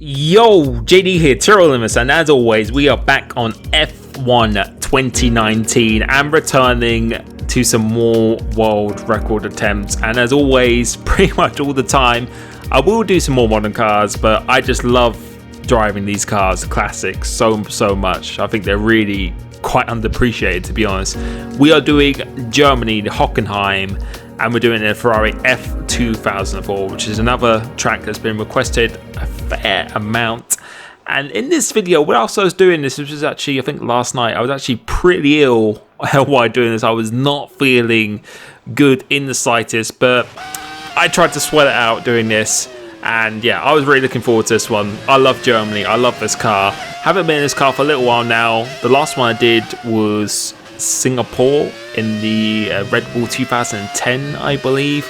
Yo, JD here, Limitless, and as always, we are back on F1 2019 and returning to some more world record attempts. And as always, pretty much all the time, I will do some more modern cars, but I just love driving these cars, classics, so much. I think they're really quite underappreciated, to be honest. We are doing Germany, the Hockenheim, and we're doing a Ferrari F2004, which is another track that's been requested a fair amount. And in this video, what else I was doing this was actually, I think last night, I was actually pretty ill while doing this. I was not feeling good in the slightest, but I tried to sweat it out doing this. And yeah, I was really looking forward to this one. I love Germany. I love this car. Haven't been in this car for a little while now. The last one I did was Singapore in the Red Bull 2010, I believe.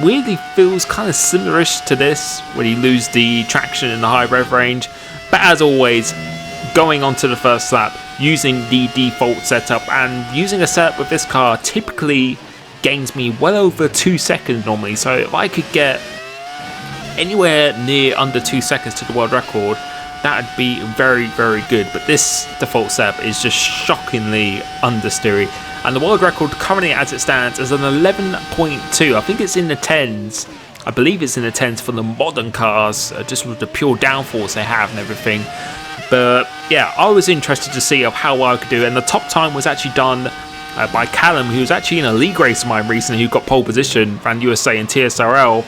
Weirdly feels kind of similarish to this when you lose the traction in the high rev range. But as always, going on to the first lap, using the default setup, and using a setup with this car typically gains me well over 2 seconds normally. So if I could get anywhere near under 2 seconds to the world record, that'd be very good. But this default setup is just shockingly understeery, and the world record currently as it stands is an 11.2. I think it's in the 10s. I believe it's in the 10s for the modern cars, just with the pure downforce they have and everything. But yeah, I was interested to see of how well I could do, and the top time was actually done by Callum, who was actually in a league race of mine recently, who got pole position, ran USA and TSRL.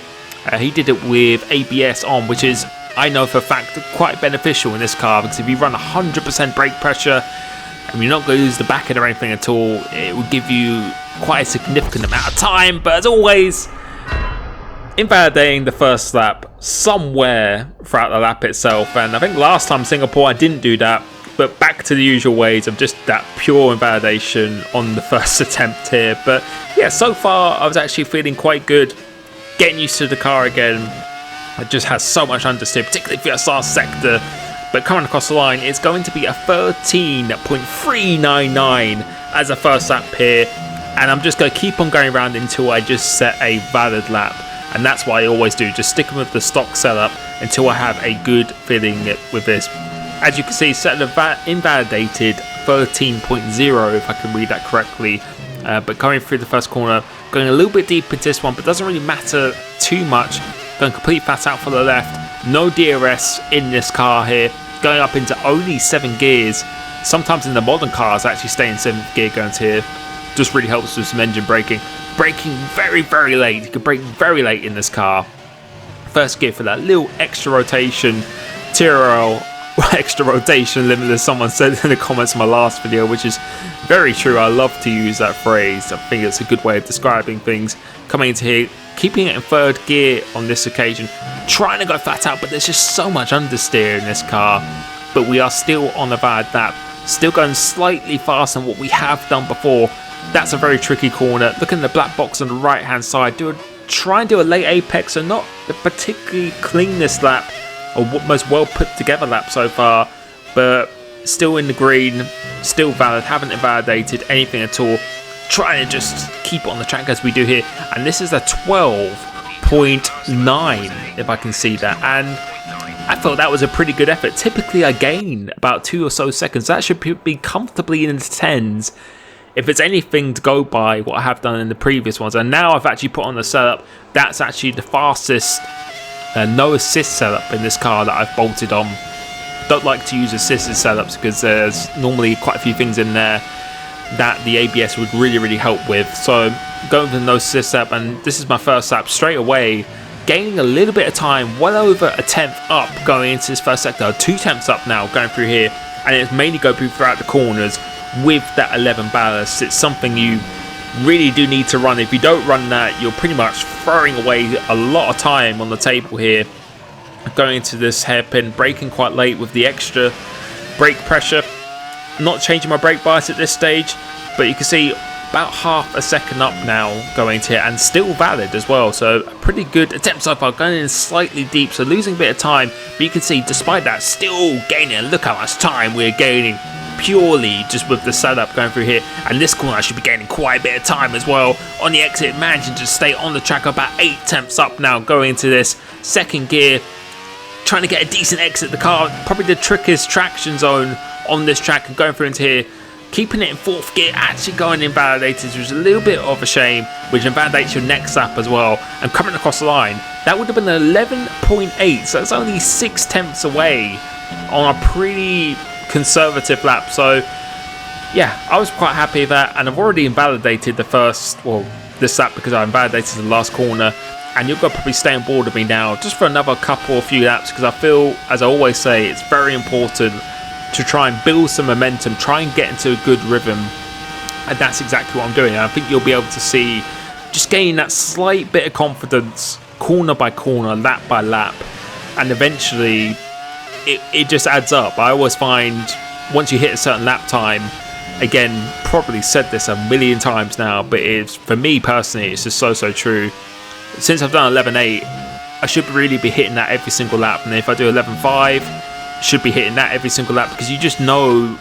He did it with ABS on, which is, I know for a fact, quite beneficial in this car, because if you run 100% brake pressure and you're not going to lose the back end or anything at all, it will give you quite a significant amount of time. But as always, invalidating the first lap somewhere throughout the lap itself. And I think last time Singapore I didn't do that, but back to the usual ways of just that pure invalidation on the first attempt here. But yeah, so far I was actually feeling quite good, getting used to the car again. It just has so much understeer, particularly for the last sector. But coming across the line, it's going to be a 13.399 as a first lap here. And I'm just going to keep on going around until I just set a valid lap. And that's what I always do, just stick with the stock setup until I have a good feeling with this. As you can see, set the invalidated 13.0, if I can read that correctly. But going through the first corner, going a little bit deep into this one, but doesn't really matter too much. Going complete flat out for the left. No DRS in this car here. Going up into only 7 gears. Sometimes in the modern cars, actually stay in 7th gear going to here. Just really helps with some engine braking. Braking very late. You can brake very late in this car. First gear for that little extra rotation. TRL extra rotation limitless, someone said in the comments of my last video, which is very true. I love to use that phrase. I think it's a good way of describing things. Coming into here, keeping it in 3rd gear on this occasion, trying to go flat out, but there's just so much understeer in this car. But we are still on a bad lap, still going slightly faster than what we have done before. That's a very tricky corner. Look at the black box on the right hand side. Try and do a late apex, so not the particularly cleanest lap or most well put together lap so far, but still in the green, still valid, haven't invalidated anything at all. Trying to just keep it on the track as we do here, and this is a 12.9 if I can see that, and I thought that was a pretty good effort. Typically I gain about 2 or so seconds. That should be comfortably in the 10s if it's anything to go by what I have done in the previous ones. And now I've actually put on the setup that's actually the fastest no assist setup in this car that I've bolted on. Don't like to use assisted setups because there's normally quite a few things in there that the ABS would really help with. So going for the no assist setup, and this is my first lap straight away, gaining a little bit of time, well over a 10th up going into this first sector, 2 tenths up now going through here, and it's mainly go throughout the corners with that 11 ballast. It's something you really do need to run. If you don't run that, you're pretty much throwing away a lot of time on the table here. Going into this hairpin, braking quite late with the extra brake pressure. Not changing my brake bias at this stage, but you can see about half a second up now going to it, and still valid as well. So a pretty good attempt so far, going in slightly deep, so losing a bit of time, but you can see despite that still gaining. Look how much time we're gaining purely just with the setup going through here. And this corner I should be gaining quite a bit of time as well on the exit, managing to stay on the track about 8 tenths up now going into this 2nd gear. trying to get a decent exit. The car, probably the trickiest traction zone on this track, and going through into here, keeping it in 4th gear, actually going invalidated, which was a little bit of a shame, which invalidates your next lap as well. And coming across the line, that would have been 11.8, so it's only 6 tenths away on a pretty conservative lap. So yeah, I was quite happy with that, and I've already invalidated this lap because I invalidated the last corner. And you're going to probably stay on board with me now just for another couple or few laps, because I feel, as I always say, it's very important to try and build some momentum, try and get into a good rhythm, and that's exactly what I'm doing. And I think you'll be able to see just gaining that slight bit of confidence, corner by corner, lap by lap, and eventually it just adds up. I always find once you hit a certain lap time, again, probably said this a million times now, but it's, for me personally, it's just so true. Since I've done 11.8, I should really be hitting that every single lap, and if I do 11.5, should be hitting that every single lap, because you just know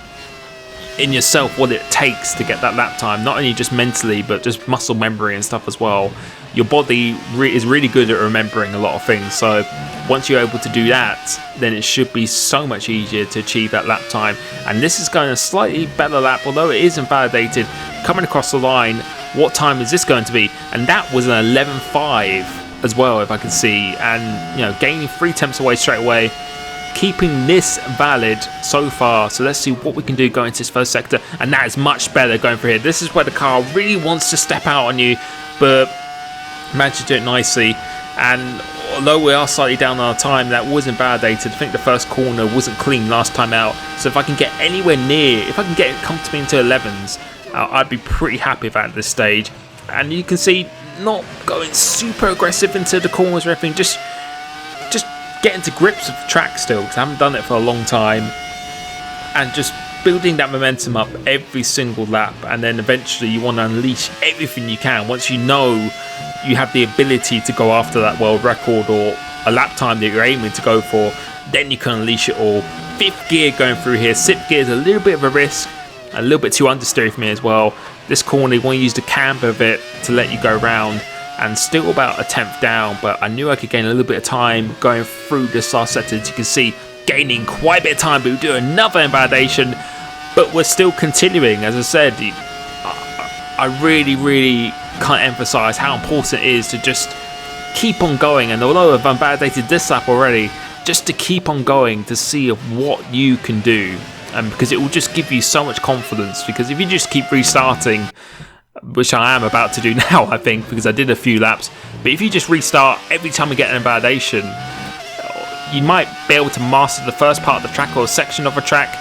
in yourself what it takes to get that lap time, not only just mentally but just muscle memory and stuff as well. Your body is really good at remembering a lot of things, so once you're able to do that, then it should be so much easier to achieve that lap time. And this is going a slightly better lap, although it is invalidated. Coming across the line, what time is this going to be? And that was an 11.5 as well, if I can see, and gaining 3 tenths away straight away, keeping this valid so far. So let's see what we can do going into this first sector, and that is much better going through here. This is where the car really wants to step out on you, but managed to do it nicely. And although we are slightly down on our time, that was invalidated. I think the first corner wasn't clean last time out, so if I can get anywhere near, if I can get comfortably into 11s, I'd be pretty happy with that at this stage. And you can see, not going super aggressive into the corners or everything, just getting to grips with the track still, because I haven't done it for a long time, and just building that momentum up every single lap. And then eventually you want to unleash everything you can. Once you know you have the ability to go after that world record or a lap time that you're aiming to go for, then you can unleash it all. 5th gear going through here. 6th gear is a little bit of a risk, a little bit too understeery for me as well. This corner, you want to use the camber of it to let you go round, and still about a 10th down, but I knew I could gain a little bit of time going through this last sector. As you can see, gaining quite a bit of time, but we do another invalidation, but we're still continuing. As I said, I really can't emphasize how important it is to just keep on going. And although I've invalidated this lap already, just to keep on going to see of what you can do, because it will just give you so much confidence. Because if you just keep restarting, which I am about to do now, I think, because I did a few laps, but if you just restart every time we get an invalidation, you might be able to master the first part of the track or a section of a track,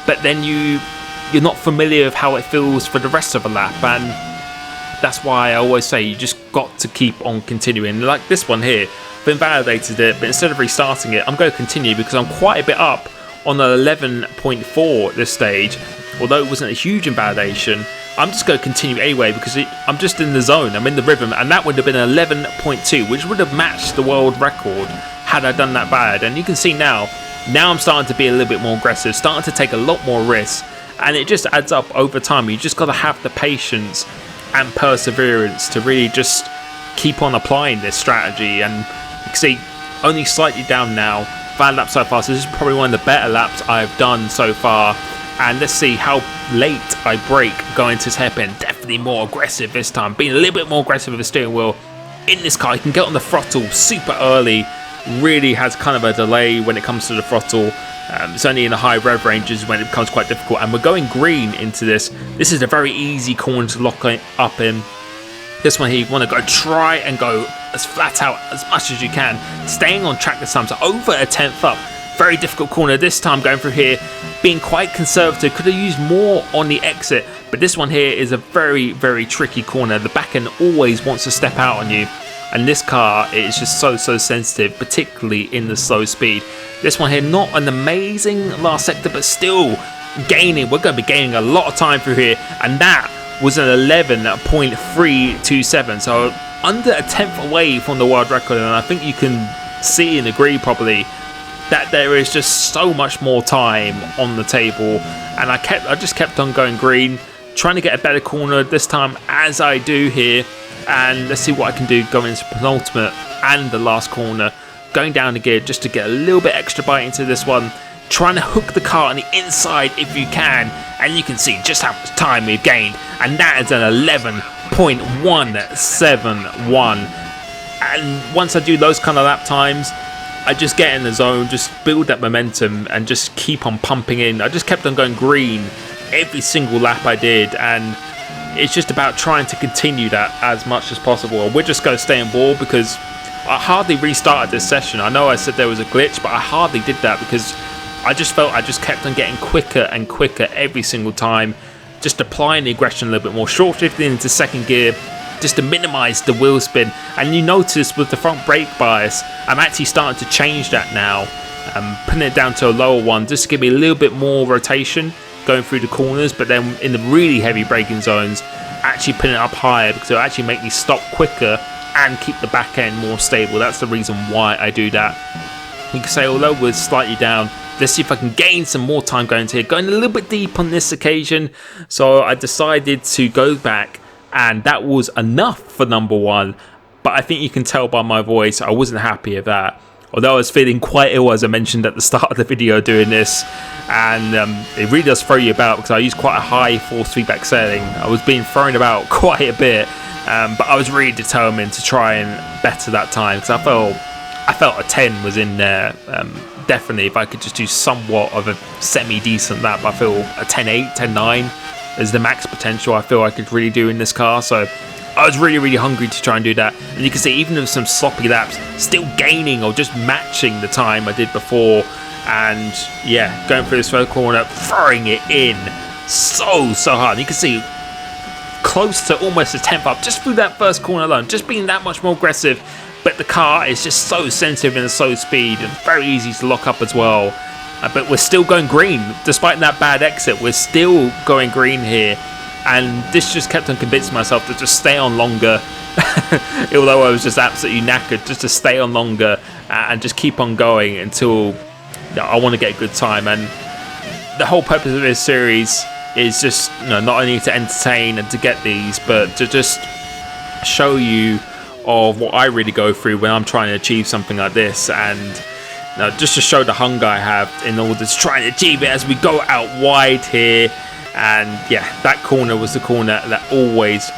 but then you're not familiar with how it feels for the rest of a lap. And that's why I always say you just got to keep on continuing. Like this one here, I've invalidated it, but instead of restarting it, I'm going to continue because I'm quite a bit up on an 11.4 at this stage. Although it wasn't a huge invalidation, I'm just going to continue anyway because I'm just in the zone, I'm in the rhythm, and that would have been 11.2, which would have matched the world record had I done that bad. And you can see now I'm starting to be a little bit more aggressive, starting to take a lot more risks, and it just adds up over time. You just got to have the patience and perseverance to really just keep on applying this strategy. And you can see only slightly down now, 5 laps so far, so this is probably one of the better laps I've done so far. And let's see how late I break going to this hairpin. Definitely more aggressive this time, being a little bit more aggressive with the steering wheel. In this car, you can get on the throttle super early, really has kind of a delay when it comes to the throttle. It's only in the high rev ranges when it becomes quite difficult. And we're going green into this. This is a very easy corner to lock up in. This one here, you want to try and go as flat out as much as you can. Staying on track this time, so over a 10th up. Very difficult corner this time going through here, being quite conservative. Could have used more on the exit, but this one here is a very tricky corner. The back end always wants to step out on you, and this car is just so sensitive, particularly in the slow speed. This one here, not an amazing last sector, but still gaining. We're going to be gaining a lot of time through here, and that was an 11.327, so under a 10th away from the world record. And I think you can see and agree probably that there is just so much more time on the table. And I just kept on going green, trying to get a better corner this time, as I do here. And let's see what I can do going into penultimate and the last corner. going down the gear just to get a little bit extra bite into this one, trying to hook the car on the inside if you can, and you can see just how much time we've gained, and that is an 11.171. And once I do those kind of lap times, I just get in the zone, just build that momentum and just keep on pumping in. I just kept on going green every single lap I did, and it's just about trying to continue that as much as possible. And we're just going to stay on board because I hardly restarted this session. I know I said there was a glitch, but I hardly did that because I just felt I just kept on getting quicker and quicker every single time, just applying the aggression a little bit more, short shifting into second gear just to minimize the wheel spin. And you notice with the front brake bias, I'm actually starting to change that now. I'm putting it down to a lower one just to give me a little bit more rotation going through the corners, but then in the really heavy braking zones, actually putting it up higher because it'll actually make me stop quicker and keep the back end more stable. That's the reason why I do that. You can say, although we're slightly down, let's see if I can gain some more time going to here. Going a little bit deep on this occasion, so I decided to go back, and that was enough for number one. But I think you can tell by my voice, I wasn't happy with that. Although I was feeling quite ill, as I mentioned at the start of the video doing this, and it really does throw you about because I used quite a high force feedback setting. I was being thrown about quite a bit, but I was really determined to try and better that time because I felt a 10 was in there. Definitely, if I could just do somewhat of a semi-decent lap, I feel a 10.8, 10.9 is the max potential I feel I could really do in this car. So I was really hungry to try and do that, and you can see even with some sloppy laps, still gaining or just matching the time I did before. And yeah, going through this first corner, throwing it in so hard. And you can see close to almost a 10th up just through that first corner alone, just being that much more aggressive. But the car is just so sensitive and so speed and very easy to lock up as well. But we're still going green despite that bad exit. We're still going green here. And this just kept on convincing myself to just stay on longer, although I was just absolutely knackered, just to stay on longer and just keep on going until I want to get a good time. And the whole purpose of this series is just not only to entertain and to get these, but to just show you of what I really go through when I'm trying to achieve something like this, and just to show the hunger I have in order to try and achieve it as we go out wide here. And yeah, that corner was the corner that always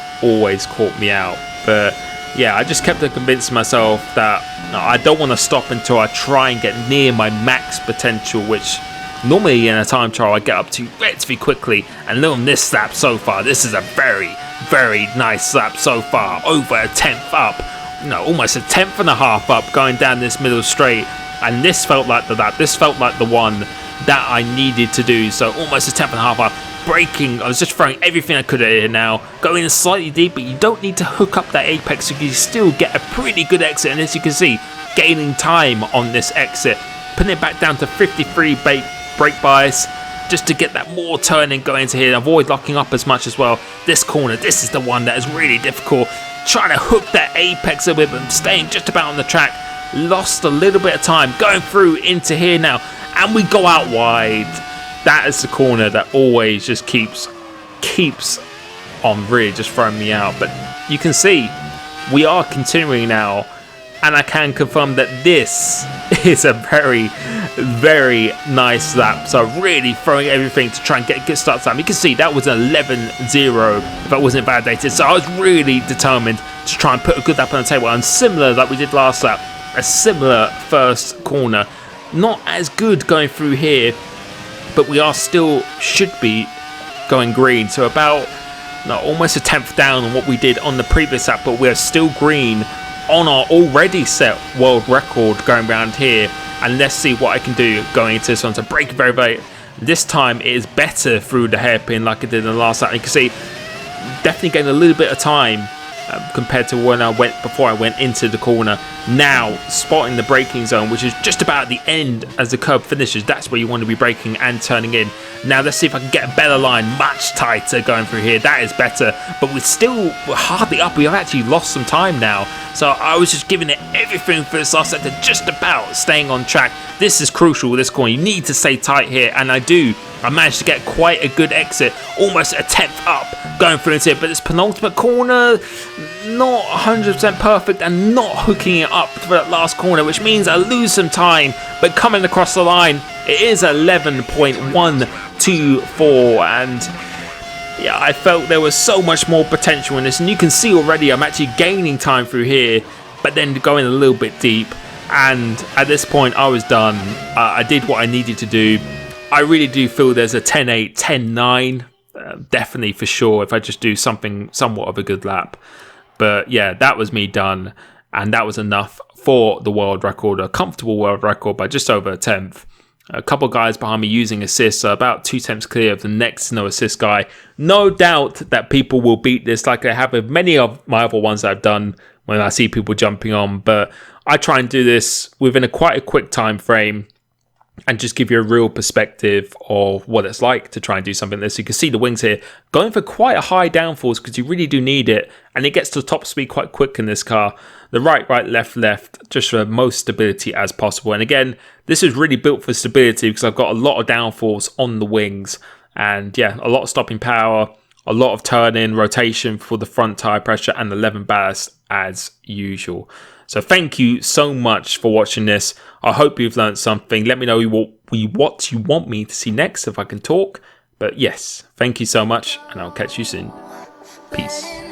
caught me out. But yeah, I just kept on convincing myself that I don't want to stop until I try and get near my max potential, which normally in a time trial I get up to relatively quickly. And on this lap so far, this is a very nice lap so far, over a 10th up, almost a 10th and a half up going down this middle straight. And this felt like the lap, this felt like the one that I needed to do. So almost a 10th and a half up. Braking, I was just throwing everything I could at it now, going in slightly deep, but you don't need to hook up that apex, so you can still get a pretty good exit. And as you can see, gaining time on this exit, putting it back down to 53 brake bias, just to get that more turning going into here and avoid locking up as much as well. This corner, this is the one that is really difficult, trying to hook that apex a bit, but staying just about on the track. Lost a little bit of time going through into here now, and we go out wide. That is the corner that always just keeps on really just throwing me out. But you can see we are continuing now, and I can confirm that this is a very nice lap. So really throwing everything to try and get a good start time. You can see that was an 11.0 if I wasn't validated. So I was really determined to try and put a good lap on the table, and similar like we did last lap, a similar first corner. Not as good going through here, but we are still should be going green. So about almost a 10th down on what we did on the previous lap, but we're still green on our already set world record going around here. And let's see what I can do going into this one. So brake very this time it is better through the hairpin like I did in the last lap. You can see definitely getting a little bit of time compared to when I went before I went into the corner. Now spotting the braking zone, which is just about at the end as the curb finishes. That's where you want to be braking and turning in. Now let's see if I can get a better line, much tighter going through here. That is better, but we're hardly up. We have actually lost some time now. So I was just giving it everything for this last sector, just about staying on track. This is crucial with this corner. You need to stay tight here, and I do I managed to get quite a good exit, almost a 10th up going through into it, but this penultimate corner, not 100% perfect and not hooking it up for that last corner, which means I lose some time, but coming across the line, it is 11.124, and yeah, I felt there was so much more potential in this, and you can see already I'm actually gaining time through here, but then going a little bit deep, and at this point I was done. I did what I needed to do. I really do feel there's a 10.8, 10.9, definitely for sure, if I just do something somewhat of a good lap. But yeah, that was me done, and that was enough for the world record, a comfortable world record by just over a 10th. A couple guys behind me using assists, so about 2 tenths clear of the next no assist guy. No doubt that people will beat this like I have with many of my other ones that I've done when I see people jumping on, but I try and do this within quite a quick time frame and just give you a real perspective of what it's like to try and do something like this. You can see the wings here going for quite a high downforce because you really do need it, and it gets to top speed quite quick in this car. The right, left, just for most stability as possible. And again, this is really built for stability because I've got a lot of downforce on the wings, and yeah, a lot of stopping power, a lot of turn-in rotation for the front tire pressure, and the 11 ballast as usual. So thank you so much for watching this. I hope you've learned something. Let me know what you want me to see next if I can talk. But yes, thank you so much, and I'll catch you soon. Peace.